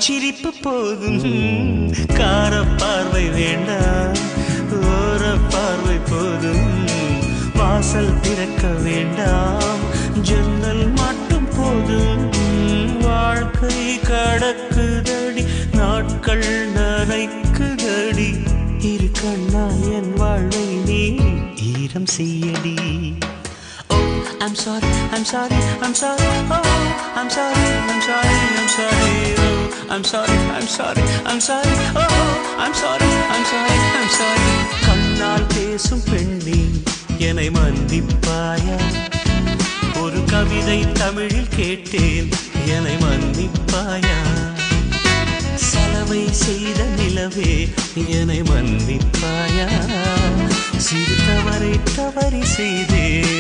சிரிப்பு போதும் கார பார்வை வேண்டாம் ஓர பார்வை போதும் வாசல் திறக்க வேண்டாம் ஜன்னல் மட்டும் போதும் வாழ்க்கை கடக்குதடி நாட்கள் நரைக்குதடி இரு கண்ணா என் வாழ்வை நீ ஈரம் செய்யடி I'm sorry, I'm sorry, I'm sorry, oh, I'm sorry, I'm sorry, I'm sorry, oh, I'm sorry, I'm sorry, I'm sorry, oh, I'm sorry, I'm sorry, I'm sorry. கண்ணால் பேசும் பெண்ணே என்னை மன்னிப்பாயா ஒரு கவிதை தமிழில் கேட்டேன் என்னை மன்னிப்பாயா சலவை செய்த நிலவே என்னை மன்னிப்பாயா சிறு தவறை தவறி செய்தேன்